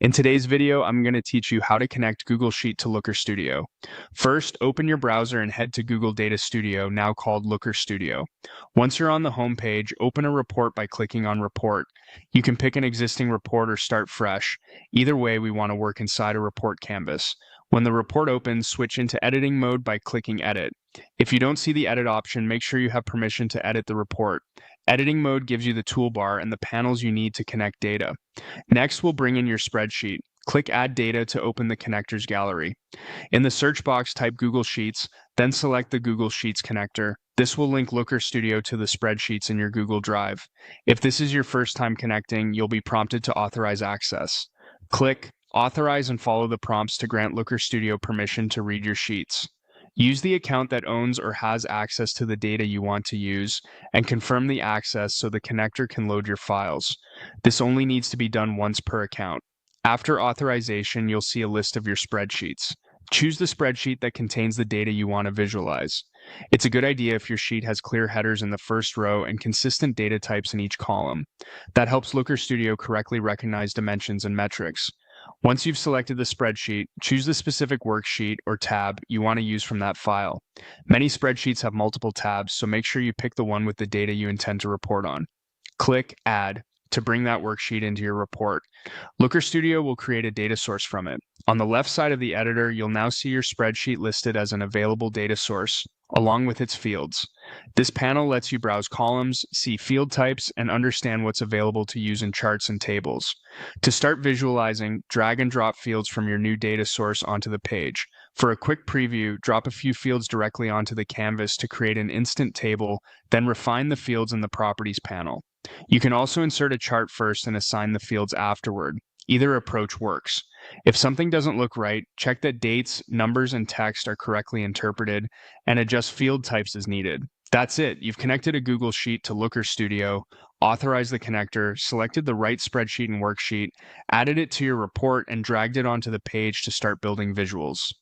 In today's video, I'm going to teach you how to connect Google Sheet to Looker Studio. First, open your browser and head to Google Data Studio, now called Looker Studio. Once you're on the home page, open a report by clicking on Report. You can pick an existing report or start fresh. Either way, we want to work inside a report canvas. When the report opens, switch into editing mode by clicking Edit. If you don't see the Edit option, make sure you have permission to edit the report. Editing mode gives you the toolbar and the panels you need to connect data. Next, we'll bring in your spreadsheet. Click Add Data to open the connectors gallery. In the search box, type Google Sheets, then select the Google Sheets connector. This will link Looker Studio to the spreadsheets in your Google Drive. If this is your first time connecting, you'll be prompted to authorize access. Click Authorize and follow the prompts to grant Looker Studio permission to read your sheets. Use the account that owns or has access to the data you want to use, and confirm the access so the connector can load your files. This only needs to be done once per account. After authorization, you'll see a list of your spreadsheets. Choose the spreadsheet that contains the data you want to visualize. It's a good idea if your sheet has clear headers in the first row and consistent data types in each column. That helps Looker Studio correctly recognize dimensions and metrics. Once you've selected the spreadsheet, choose the specific worksheet or tab you want to use from that file. Many spreadsheets have multiple tabs, so make sure you pick the one with the data you intend to report on. Click Add to bring that worksheet into your report. Looker Studio will create a data source from it. On the left side of the editor, you'll now see your spreadsheet listed as an available data source, along with its fields. This panel lets you browse columns, see field types, and understand what's available to use in charts and tables. To start visualizing, drag and drop fields from your new data source onto the page. For a quick preview, drop a few fields directly onto the canvas to create an instant table, then refine the fields in the Properties panel. You can also insert a chart first and assign the fields afterward. Either approach works. If something doesn't look right, check that dates, numbers, and text are correctly interpreted, and adjust field types as needed. That's it. You've connected a Google Sheet to Looker Studio, authorized the connector, selected the right spreadsheet and worksheet, added it to your report, and dragged it onto the page to start building visuals.